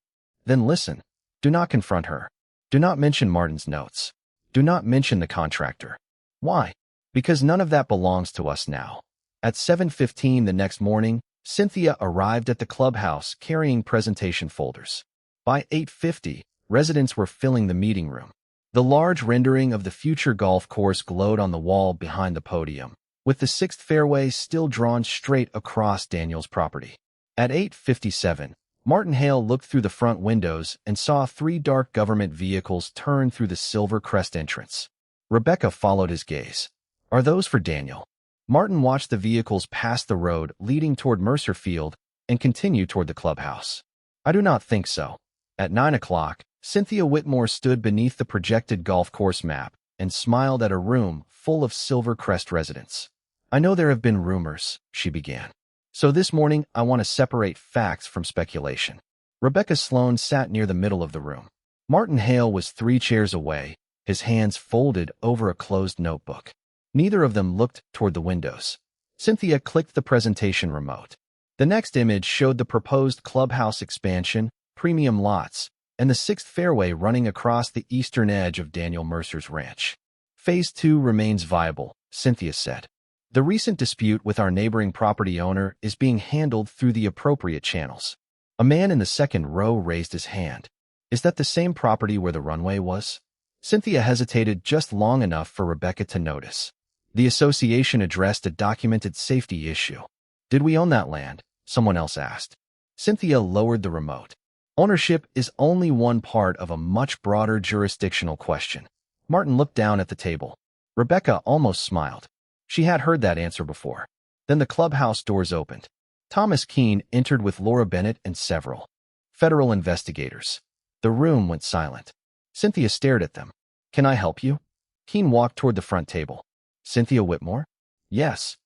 Then listen. Do not confront her. Do not mention Martin's notes. Do not mention the contractor. Why? Because none of that belongs to us now. At 7:15 the next morning, Cynthia arrived at the clubhouse carrying presentation folders. By 8:50, residents were filling the meeting room. The large rendering of the future golf course glowed on the wall behind the podium, with the 6th fairway still drawn straight across Daniel's property. At 8:57, Martin Hale looked through the front windows and saw 3 dark government vehicles turn through the Silvercrest entrance. Rebecca followed his gaze. Are those for Daniel? Martin watched the vehicles pass the road leading toward Mercer Field and continue toward the clubhouse. I do not think so. At 9 o'clock, Cynthia Whitmore stood beneath the projected golf course map and smiled at a room full of Silvercrest residents. I know there have been rumors, she began. So this morning, I want to separate facts from speculation. Rebecca Sloan sat near the middle of the room. Martin Hale was 3 chairs away, his hands folded over a closed notebook. Neither of them looked toward the windows. Cynthia clicked the presentation remote. The next image showed the proposed clubhouse expansion, premium lots, and the 6th fairway running across the eastern edge of Daniel Mercer's ranch. Phase 2 remains viable, Cynthia said. The recent dispute with our neighboring property owner is being handled through the appropriate channels. A man in the second row raised his hand. Is that the same property where the runway was? Cynthia hesitated just long enough for Rebecca to notice. The association addressed a documented safety issue. Did we own that land? Someone else asked. Cynthia lowered the remote. Ownership is only one part of a much broader jurisdictional question. Martin looked down at the table. Rebecca almost smiled. She had heard that answer before. Then the clubhouse doors opened. Thomas Keene entered with Laura Bennett and several federal investigators. The room went silent. Cynthia stared at them. "Can I help you?" Keene walked toward the front table. "Cynthia Whitmore?" "Yes."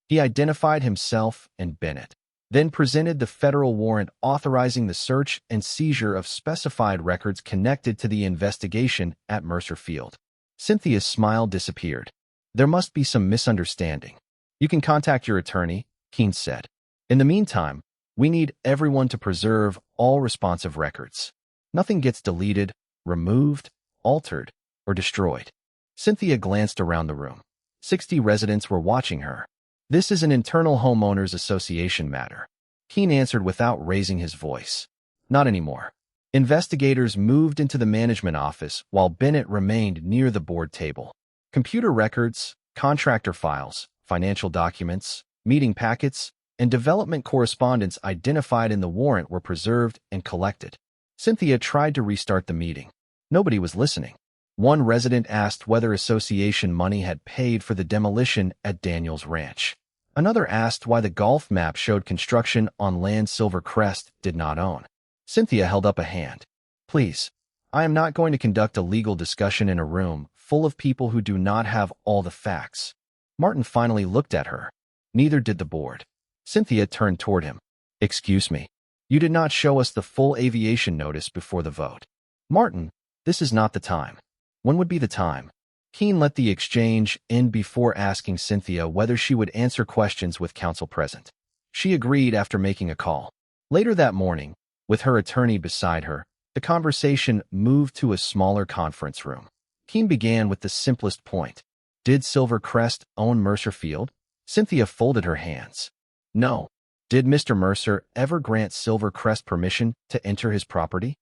He identified himself and Bennett, then presented the federal warrant authorizing the search and seizure of specified records connected to the investigation at Mercer Field. Cynthia's smile disappeared. "There must be some misunderstanding. You can contact your attorney," Keene said. "In the meantime, we need everyone to preserve all responsive records. Nothing gets deleted, removed, altered, or destroyed." Cynthia glanced around the room. 60 residents were watching her. "This is an internal homeowners association matter," Keene answered without raising his voice. "Not anymore." Investigators moved into the management office while Bennett remained near the board table. Computer records, contractor files, financial documents, meeting packets, and development correspondence identified in the warrant were preserved and collected. Cynthia tried to restart the meeting. Nobody was listening. One resident asked whether association money had paid for the demolition at Daniels Ranch. Another asked why the golf map showed construction on land Silvercrest did not own. Cynthia held up a hand. "Please, I am not going to conduct a legal discussion in a room full of people who do not have all the facts." Martin finally looked at her. Neither did the board. Cynthia turned toward him. "Excuse me. You did not show us the full aviation notice before the vote." "Martin, this is not the time." "When would be the time?" Keene let the exchange end before asking Cynthia whether she would answer questions with counsel present. She agreed after making a call. Later that morning, with her attorney beside her, the conversation moved to a smaller conference room. Keene began with the simplest point. Did Silvercrest own Mercer Field? Cynthia folded her hands. "No." "Did Mr. Mercer ever grant Silvercrest permission to enter his property?"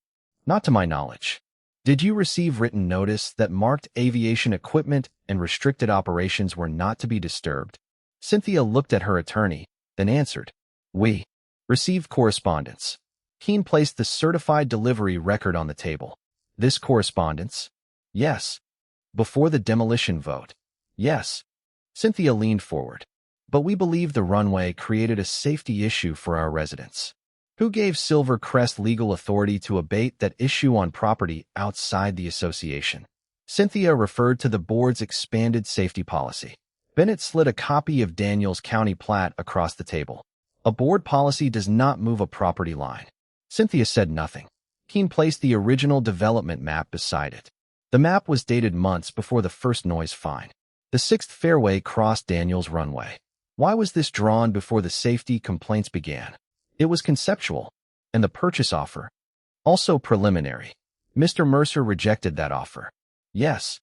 "Not to my knowledge." "Did you receive written notice that marked aviation equipment and restricted operations were not to be disturbed?" Cynthia looked at her attorney, then answered, "We received correspondence." Keene placed the certified delivery record on the table. "This correspondence?" "Yes." "Before the demolition vote?" "Yes." Cynthia leaned forward. "But we believe the runway created a safety issue for our residents." "Who gave Silvercrest legal authority to abate that issue on property outside the association?" Cynthia referred to the board's expanded safety policy. Bennett slid a copy of Daniels County Plat across the table. "A board policy does not move a property line." Cynthia said nothing. Keene placed the original development map beside it. The map was dated months before the first noise fine. The 6th fairway crossed Daniels Runway. Why was this drawn before the safety complaints began? It was conceptual, and the purchase offer, also preliminary. Mr. Mercer rejected that offer. "Yes."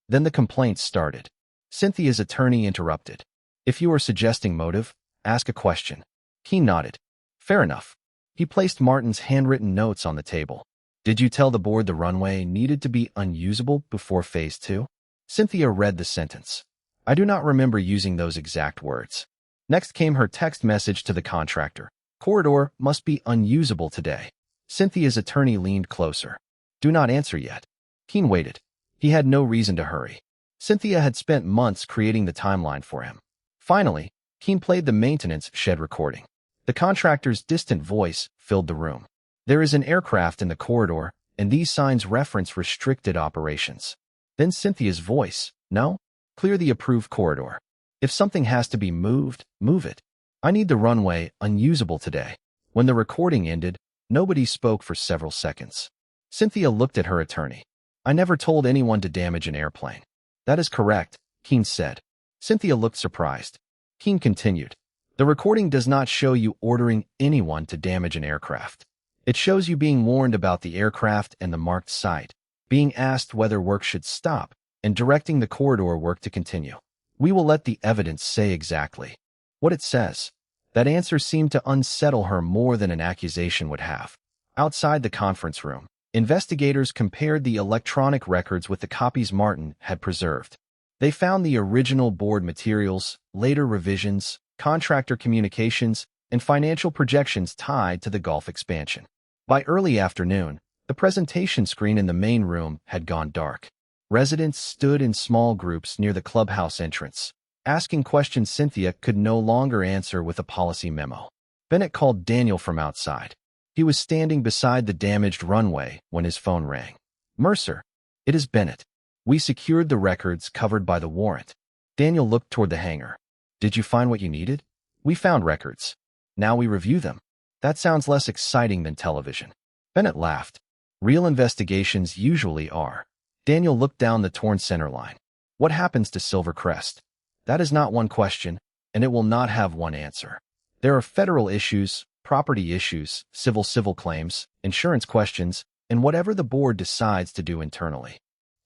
Then the complaints started. Cynthia's attorney interrupted. "If you are suggesting motive, ask a question." Keene nodded. "Fair enough." He placed Martin's handwritten notes on the table. "Did you tell the board the runway needed to be unusable before Phase 2? Cynthia read the sentence. "I do not remember using those exact words." Next came her text message to the contractor. "Corridor must be unusable today." Cynthia's attorney leaned closer. "Do not answer yet." Keene waited. He had no reason to hurry. Cynthia had spent months creating the timeline for him. Finally, Keene played the maintenance shed recording. The contractor's distant voice filled the room. "There is an aircraft in the corridor, and these signs reference restricted operations." Then Cynthia's voice. "No? Clear the approved corridor. If something has to be moved, move it. I need the runway unusable today." When the recording ended, nobody spoke for several seconds. Cynthia looked at her attorney. "I never told anyone to damage an airplane." "That is correct," Keene said. Cynthia looked surprised. Keene continued. "The recording does not show you ordering anyone to damage an aircraft. It shows you being warned about the aircraft and the marked site, being asked whether work should stop, and directing the corridor work to continue. We will let the evidence say exactly what it says." That answer seemed to unsettle her more than an accusation would have. Outside the conference room, investigators compared the electronic records with the copies Martin had preserved. They found the original board materials, later revisions, contractor communications, and financial projections tied to the Gulf expansion. By early afternoon, the presentation screen in the main room had gone dark. Residents stood in small groups near the clubhouse entrance, asking questions Cynthia could no longer answer with a policy memo. Bennett called Daniel from outside. He was standing beside the damaged runway when his phone rang. "Mercer, it is Bennett. We secured the records covered by the warrant." Daniel looked toward the hangar. "Did you find what you needed?" "We found records. Now we review them." "That sounds less exciting than television." Bennett laughed. "Real investigations usually are." Daniel looked down the torn center line. "What happens to Silver Crest?" "That is not one question, and it will not have one answer. There are federal issues, property issues, civil claims, insurance questions, and whatever the board decides to do internally.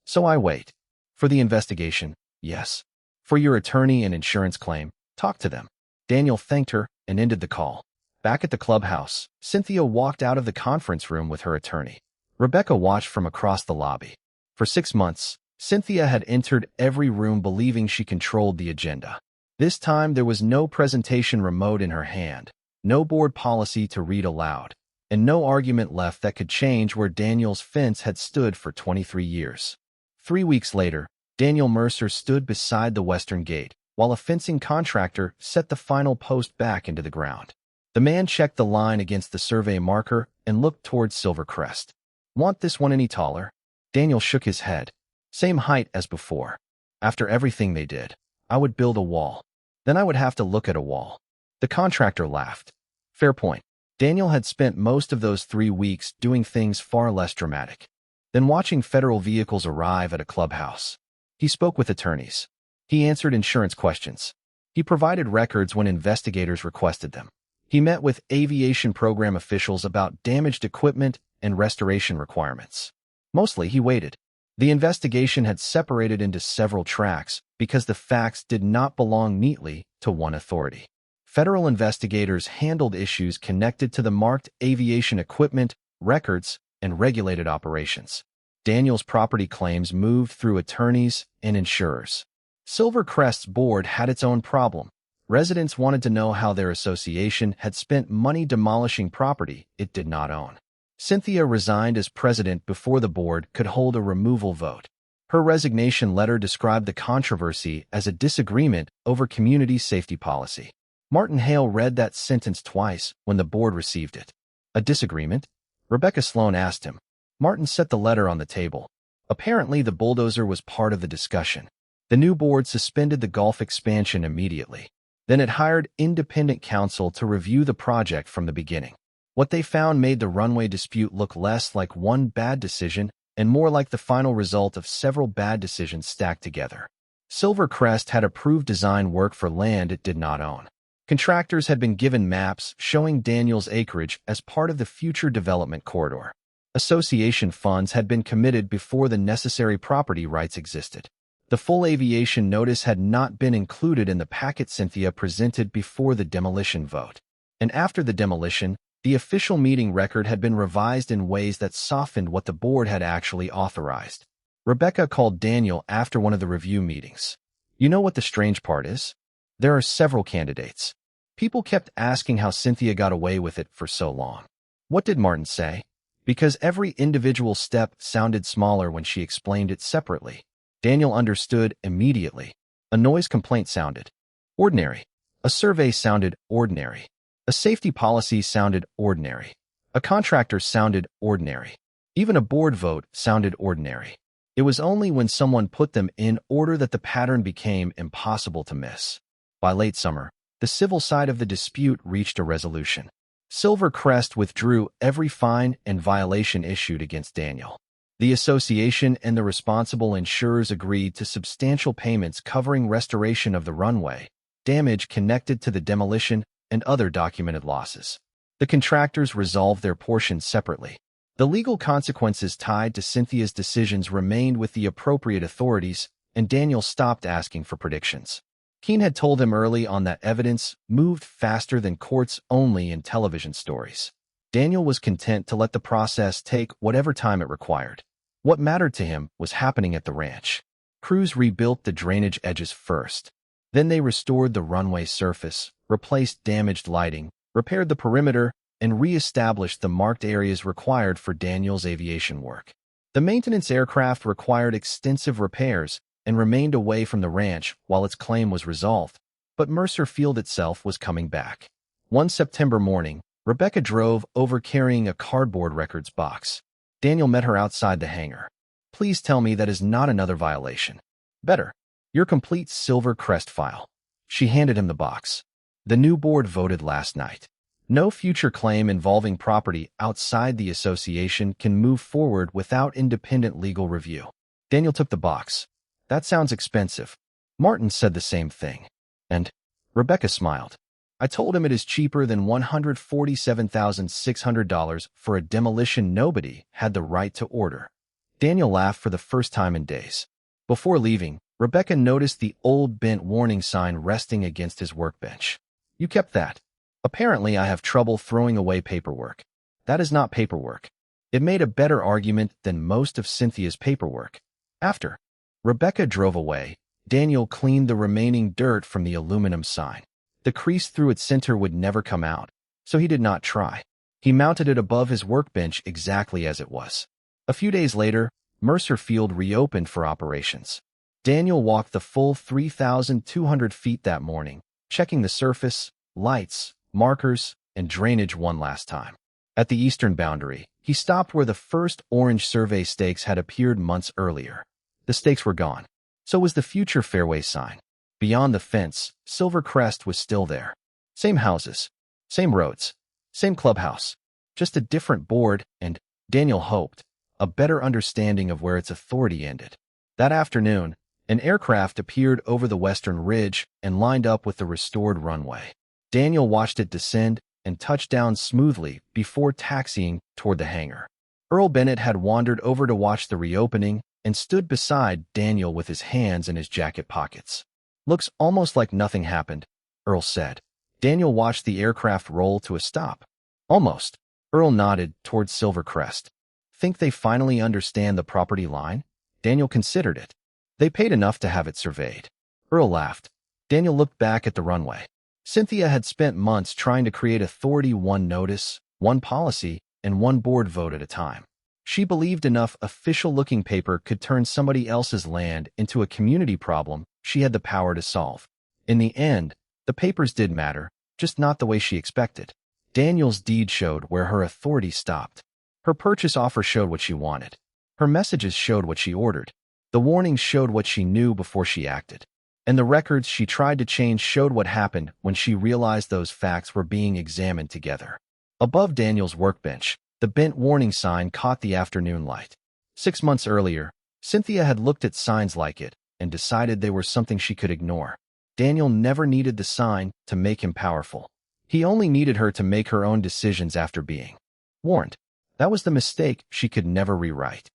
So I wait. For the investigation, yes. For your attorney and insurance claim, talk to them." Daniel thanked her and ended the call. Back at the clubhouse, Cynthia walked out of the conference room with her attorney. Rebecca watched from across the lobby. For 6 months, Cynthia had entered every room believing she controlled the agenda. This time there was no presentation remote in her hand, no board policy to read aloud, and no argument left that could change where Daniel's fence had stood for 23 years. 3 weeks later, Daniel Mercer stood beside the western gate, while a fencing contractor set the final post back into the ground. The man checked the line against the survey marker and looked towards Silver Crest. "Want this one any taller?" Daniel shook his head. "Same height as before. After everything they did, I would build a wall. Then I would have to look at a wall." The contractor laughed. "Fair point." Daniel had spent most of those 3 weeks doing things far less dramatic than watching federal vehicles arrive at a clubhouse. He spoke with attorneys. He answered insurance questions. He provided records when investigators requested them. He met with aviation program officials about damaged equipment and restoration requirements. Mostly, he waited. The investigation had separated into several tracks because the facts did not belong neatly to one authority. Federal investigators handled issues connected to the marked aviation equipment, records, and regulated operations. Daniel's property claims moved through attorneys and insurers. Silver Crest's board had its own problem. Residents wanted to know how their association had spent money demolishing property it did not own. Cynthia resigned as president before the board could hold a removal vote. Her resignation letter described the controversy as a disagreement over community safety policy. Martin Hale read that sentence twice when the board received it. "A disagreement?" Rebecca Sloan asked him. Martin set the letter on the table. Apparently, the bulldozer was part of the discussion. The new board suspended the Gulf expansion immediately. Then it hired independent counsel to review the project from the beginning. What they found made the runway dispute look less like one bad decision and more like the final result of several bad decisions stacked together. Silver Crest had approved design work for land it did not own. Contractors had been given maps showing Daniel's acreage as part of the future development corridor. Association funds had been committed before the necessary property rights existed. The full aviation notice had not been included in the packet Cynthia presented before the demolition vote. And after the demolition, the official meeting record had been revised in ways that softened what the board had actually authorized. Rebecca called Daniel after one of the review meetings. "You know what the strange part is? There are several candidates. People kept asking how Cynthia got away with it for so long. What did Martin say? Because every individual step sounded smaller when she explained it separately. Daniel understood immediately. A noise complaint sounded ordinary. A survey sounded ordinary. A safety policy sounded ordinary. A contractor sounded ordinary. Even a board vote sounded ordinary. It was only when someone put them in order that the pattern became impossible to miss. By late summer, the civil side of the dispute reached a resolution. Silver Crest withdrew every fine and violation issued against Daniel. The association and the responsible insurers agreed to substantial payments covering restoration of the runway, damage connected to the demolition, and other documented losses. The contractors resolved their portions separately. The legal consequences tied to Cynthia's decisions remained with the appropriate authorities, and Daniel stopped asking for predictions. Keene had told him early on that evidence moved faster than courts only in television stories. Daniel was content to let the process take whatever time it required. What mattered to him was happening at the ranch. Crews rebuilt the drainage edges first. Then they restored the runway surface, replaced damaged lighting, repaired the perimeter, and re-established the marked areas required for Daniel's aviation work. The maintenance aircraft required extensive repairs and remained away from the ranch while its claim was resolved, but Mercer Field itself was coming back. One September morning, Rebecca drove over carrying a cardboard records box. Daniel met her outside the hangar. Please tell me that is not another violation. Better. Your complete silver crest file. She handed him the box. The new board voted last night. No future claim involving property outside the association can move forward without independent legal review. Daniel took the box. That sounds expensive. Martin said the same thing. And Rebecca smiled. I told him it is cheaper than $147,600 for a demolition nobody had the right to order. Daniel laughed for the first time in days. Before leaving, Rebecca noticed the old bent warning sign resting against his workbench. You kept that. Apparently, I have trouble throwing away paperwork. That is not paperwork. It made a better argument than most of Cynthia's paperwork. After Rebecca drove away, Daniel cleaned the remaining dirt from the aluminum sign. The crease through its center would never come out, so he did not try. He mounted it above his workbench exactly as it was. A few days later, Mercer Field reopened for operations. Daniel walked the full 3,200 feet that morning, checking the surface, lights, markers, and drainage one last time. At the eastern boundary, he stopped where the first orange survey stakes had appeared months earlier. The stakes were gone. So was the future fairway sign. Beyond the fence, Silver Crest was still there. Same houses, same roads, same clubhouse, just a different board and, Daniel hoped, a better understanding of where its authority ended. That afternoon, an aircraft appeared over the western ridge and lined up with the restored runway. Daniel watched it descend and touch down smoothly before taxiing toward the hangar. Earl Bennett had wandered over to watch the reopening and stood beside Daniel with his hands in his jacket pockets. Looks almost like nothing happened, Earl said. Daniel watched the aircraft roll to a stop. Almost. Earl nodded towards Silver Crest. Think they finally understand the property line? Daniel considered it. They paid enough to have it surveyed. Earl laughed. Daniel looked back at the runway. Cynthia had spent months trying to create authority one notice, one policy, and one board vote at a time. She believed enough official-looking paper could turn somebody else's land into a community problem she had the power to solve. In the end, the papers did matter, just not the way she expected. Daniel's deed showed where her authority stopped. Her purchase offer showed what she wanted. Her messages showed what she ordered. The warnings showed what she knew before she acted. And the records she tried to change showed what happened when she realized those facts were being examined together. Above Daniel's workbench, the bent warning sign caught the afternoon light. 6 months earlier, Cynthia had looked at signs like it and decided they were something she could ignore. Daniel never needed the sign to make him powerful. He only needed her to make her own decisions after being warned. That was the mistake she could never rewrite.